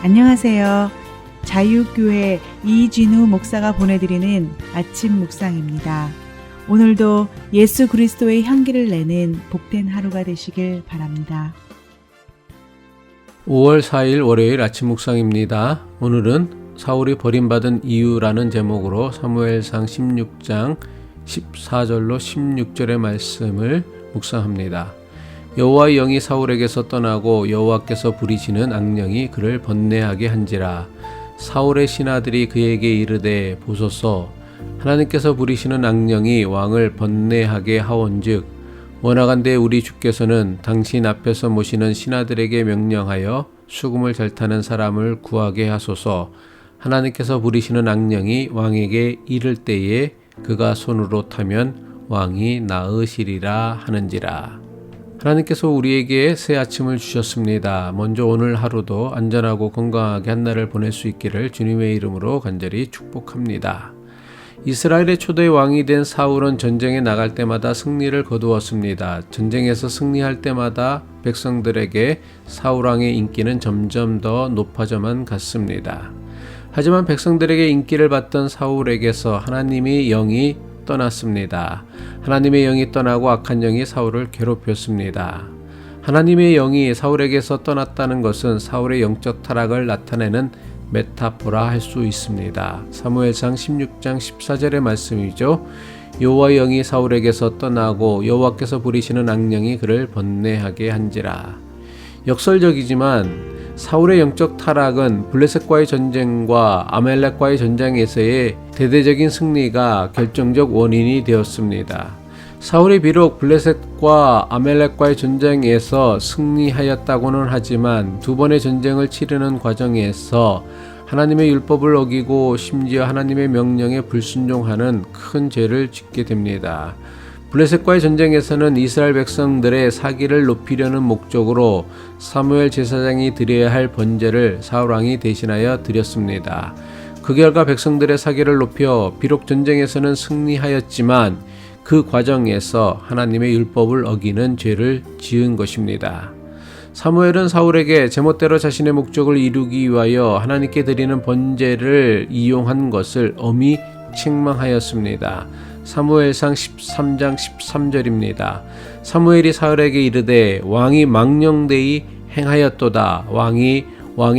안녕하세요. 자유교회 이진우 목사가 보내드리는 아침 묵상입니다. 오늘도 예수 그리스도의 향기를 내는 복된 하루가 되시길 바랍니다. 5월 4일 월요일 아침 묵상입니다. 오늘은 사울이 버림받은 이유라는 제목으로 사무엘상 16장 14절로 16절의 말씀을 묵상합니다. 여호와의 영이 사울에게서 떠나고 여호와께서 부리시는 악령이 그를 번뇌하게 한지라. 사울의 신하들이 그에게 이르되 보소서, 하나님께서 부리시는 악령이 왕을 번뇌하게 하온즉 원하간대 우리 주께서는 당신 앞에서 모시는 신하들에게 명령하여 수금을 잘 타는 사람을 구하게 하소서. 하나님께서 부리시는 악령이 왕에게 이를 때에 그가 손으로 타면 왕이 나으시리라 하는지라. 하나님께서 우리에게 새 아침을 주셨습니다. 먼저 오늘 하루도 안전하고 건강하게 한 날을 보낼 수 있기를 주님의 이름으로 간절히 축복합니다. 이스라엘의 초대 왕이 된 사울은 전쟁에 나갈 때마다 승리를 거두었습니다. 전쟁에서 승리할 때마다 백성들에게 사울 왕의 인기는 점점 더 높아져만 갔습니다. 하지만 백성들에게 인기를 받던 사울에게서 하나님의 영이 떠났습니다. 하나님의 영이 떠나고 악한 영이 사울을 괴롭혔습니다. 하나님의 영이 사울에게서 떠났다는 것은 사울의 영적 타락을 나타내는 메타포라 할 수 있습니다. 사무엘상 16장 14절의 말씀이죠. 여호와의 영이 사울에게서 떠나고 여호와께서 부리시는 악령이 그를 번뇌하게 한지라. 역설적이지만 사울의 영적 타락은 블레셋과의 전쟁과 아말렉과의 전쟁에서의 대대적인 승리가 결정적 원인이 되었습니다. 사울이 비록 블레셋과 아말렉과의 전쟁에서 승리하였다고는 하지만 두 번의 전쟁을 치르는 과정에서 하나님의 율법을 어기고 심지어 하나님의 명령에 불순종하는 큰 죄를 짓게 됩니다. 블레셋과의 전쟁에서는 이스라엘 백성들의 사기를 높이려는 목적으로 사무엘 제사장이 드려야 할 번제를 사울 왕이 대신하여 드렸습니다. 그 결과 백성들의 사기를 높여 비록 전쟁에서는 승리하였지만 그 과정에서 하나님의 율법을 어기는 죄를 지은 것입니다. 사무엘은 사울에게 제멋대로 자신의 목적을 이루기 위하여 하나님께 드리는 번제를 이용한 것을 엄히 책망하였습니다. 사무엘상 13장 13절입니다. 사무엘이 사울에게 이르되 왕이 망령되이 행하였도다. 왕이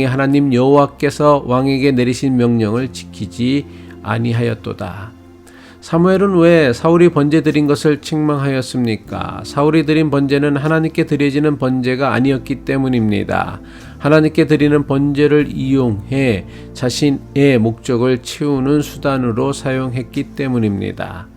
하나님 여호와께서 왕에게 내리신 명령을 지키지 아니하였도다. 사무엘은 왜 사울이 번제 드린 것을 책망하였습니까? 사울이 드린 번제는 하나님께 드려지는 번제가 아니었기 때문입니다. 하나님께 드리는 번제를 이용해 자신의 목적을 채우는 수단으로 사용했기 때문입니다.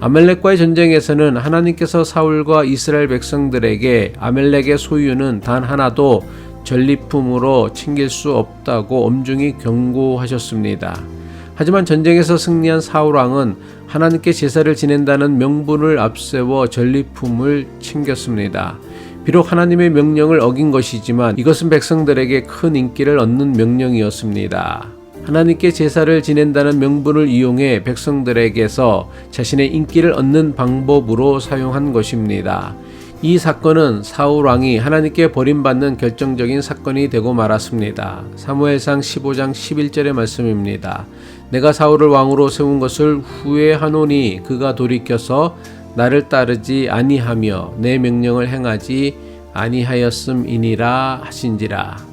아말렉과의 전쟁에서는 하나님께서 사울과 이스라엘 백성들에게 아말렉의 소유는 단 하나도 전리품으로 챙길 수 없다고 엄중히 경고하셨습니다. 하지만 전쟁에서 승리한 사울 왕은 하나님께 제사를 지낸다는 명분을 앞세워 전리품을 챙겼습니다. 비록 하나님의 명령을 어긴 것이지만 이것은 백성들에게 큰 인기를 얻는 명령이었습니다. 하나님께 제사를 지낸다는 명분을 이용해 백성들에게서 자신의 인기를 얻는 방법으로 사용한 것입니다. 이 사건은 사울 왕이 하나님께 버림받는 결정적인 사건이 되고 말았습니다. 사무엘상 15장 11절의 말씀입니다. 내가 사울을 왕으로 세운 것을 후회하노니 그가 돌이켜서 나를 따르지 아니하며 내 명령을 행하지 아니하였음이니라 하신지라.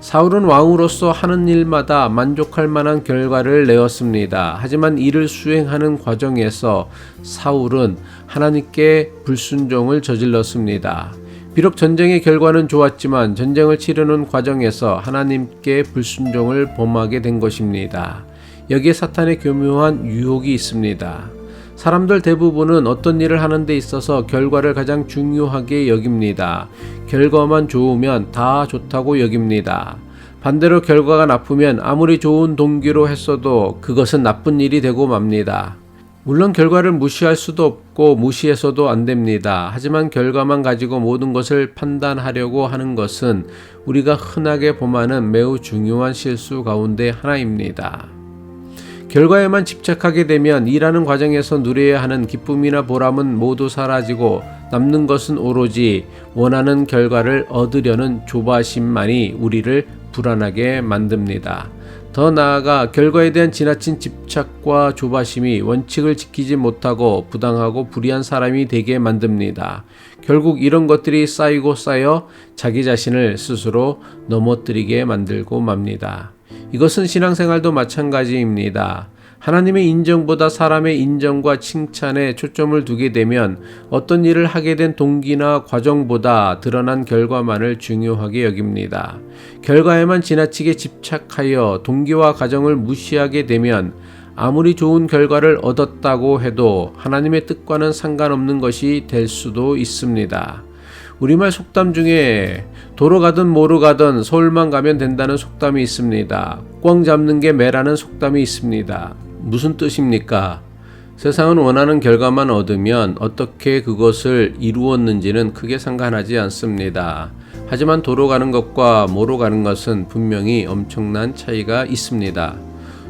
사울은 왕으로서 하는 일마다 만족할 만한 결과를 내었습니다. 하지만 이를 수행하는 과정에서 사울은 하나님께 불순종을 저질렀습니다. 비록 전쟁의 결과는 좋았지만 전쟁을 치르는 과정에서 하나님께 불순종을 범하게 된 것입니다. 여기에 사탄의 교묘한 유혹이 있습니다. 사람들 대부분은 어떤 일을 하는 데 있어서 결과를 가장 중요하게 여깁니다. 결과만 좋으면 다 좋다고 여깁니다. 반대로 결과가 나쁘면 아무리 좋은 동기로 했어도 그것은 나쁜 일이 되고 맙니다. 물론 결과를 무시할 수도 없고 무시해서도 안 됩니다. 하지만 결과만 가지고 모든 것을 판단하려고 하는 것은 우리가 흔하게 범하는 매우 중요한 실수 가운데 하나입니다. 결과에만 집착하게 되면 일하는 과정에서 누려야 하는 기쁨이나 보람은 모두 사라지고 남는 것은 오로지 원하는 결과를 얻으려는 조바심만이 우리를 불안하게 만듭니다. 더 나아가 결과에 대한 지나친 집착과 조바심이 원칙을 지키지 못하고 부당하고 불의한 사람이 되게 만듭니다. 결국 이런 것들이 쌓이고 쌓여 자기 자신을 스스로 넘어뜨리게 만들고 맙니다. 이것은 신앙생활도 마찬가지입니다. 하나님의 인정보다 사람의 인정과 칭찬에 초점을 두게 되면 어떤 일을 하게 된 동기나 과정보다 드러난 결과만을 중요하게 여깁니다. 결과에만 지나치게 집착하여 동기와 과정을 무시하게 되면 아무리 좋은 결과를 얻었다고 해도 하나님의 뜻과는 상관없는 것이 될 수도 있습니다. 우리말 속담 중에 도로 가든 뭐로 가든 서울만 가면 된다는 속담이 있습니다. 꽝 잡는 게 매라는 속담이 있습니다. 무슨 뜻입니까? 세상은 원하는 결과만 얻으면 어떻게 그것을 이루었는지는 크게 상관하지 않습니다. 하지만 도로 가는 것과 뭐로 가는 것은 분명히 엄청난 차이가 있습니다.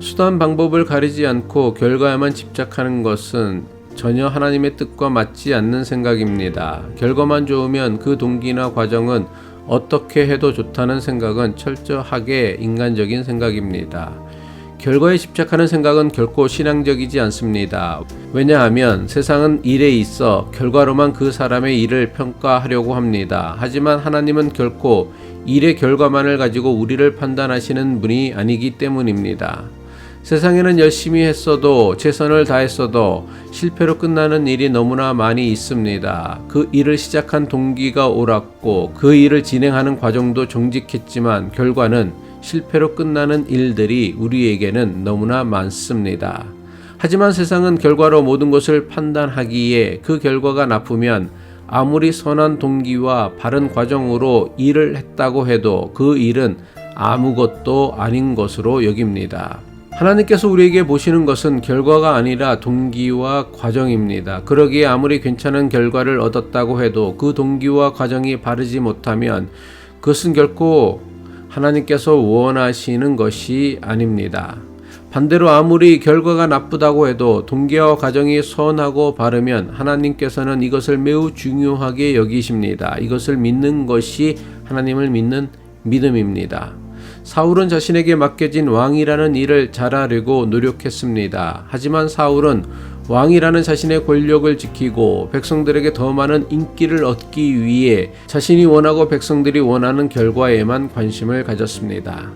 수단 방법을 가리지 않고 결과에만 집착하는 것은 전혀 하나님의 뜻과 맞지 않는 생각입니다. 결과만 좋으면 그 동기나 과정은 어떻게 해도 좋다는 생각은 철저하게 인간적인 생각입니다. 결과에 집착하는 생각은 결코 신앙적이지 않습니다. 왜냐하면 세상은 일에 있어 결과로만 그 사람의 일을 평가하려고 합니다. 하지만 하나님은 결코 일의 결과만을 가지고 우리를 판단하시는 분이 아니기 때문입니다. 세상에는 열심히 했어도 최선을 다했어도 실패로 끝나는 일이 너무나 많이 있습니다. 그 일을 시작한 동기가 옳았고 그 일을 진행하는 과정도 정직했지만 결과는 실패로 끝나는 일들이 우리에게는 너무나 많습니다. 하지만 세상은 결과로 모든 것을 판단하기에 그 결과가 나쁘면 아무리 선한 동기와 바른 과정으로 일을 했다고 해도 그 일은 아무것도 아닌 것으로 여깁니다. 하나님께서 우리에게 보시는 것은 결과가 아니라 동기와 과정입니다. 그러기에 아무리 괜찮은 결과를 얻었다고 해도 그 동기와 과정이 바르지 못하면 그것은 결코 하나님께서 원하시는 것이 아닙니다. 반대로 아무리 결과가 나쁘다고 해도 동기와 과정이 선하고 바르면 하나님께서는 이것을 매우 중요하게 여기십니다. 이것을 믿는 것이 하나님을 믿는 믿음입니다. 사울은 자신에게 맡겨진 왕이라는 일을 잘하려고 노력했습니다. 하지만 사울은 왕이라는 자신의 권력을 지키고 백성들에게 더 많은 인기를 얻기 위해 자신이 원하고 백성들이 원하는 결과에만 관심을 가졌습니다.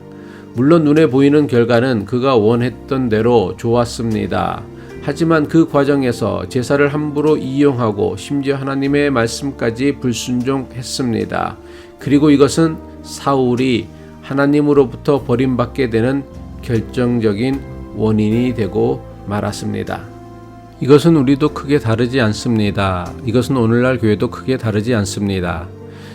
물론 눈에 보이는 결과는 그가 원했던 대로 좋았습니다. 하지만 그 과정에서 제사를 함부로 이용하고 심지어 하나님의 말씀까지 불순종했습니다. 그리고 이것은 사울이 하나님으로부터 버림받게 되는 결정적인 원인이 되고 말았습니다. 이것은 우리도 크게 다르지 않습니다. 이것은 오늘날 교회도 크게 다르지 않습니다.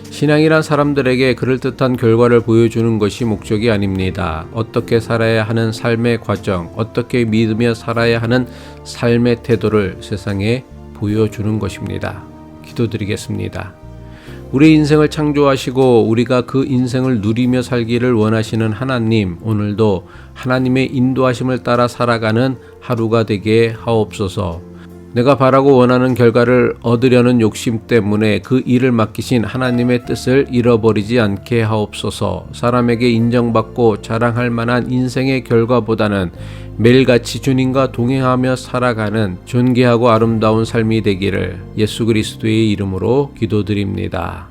신앙이란 사람들에게 그럴듯한 결과를 보여주는 것이 목적이 아닙니다. 어떻게 살아야 하는 삶의 과정, 어떻게 믿으며 살아야 하는 삶의 태도를 세상에 보여주는 것입니다. 기도드리겠습니다. 우리 인생을 창조하시고 우리가 그 인생을 누리며 살기를 원하시는 하나님, 오늘도 하나님의 인도하심을 따라 살아가는 하루가 되게 하옵소서. 내가 바라고 원하는 결과를 얻으려는 욕심 때문에 그 일을 맡기신 하나님의 뜻을 잃어버리지 않게 하옵소서. 사람에게 인정받고 자랑할 만한 인생의 결과보다는 매일같이 주님과 동행하며 살아가는 존귀하고 아름다운 삶이 되기를 예수 그리스도의 이름으로 기도드립니다.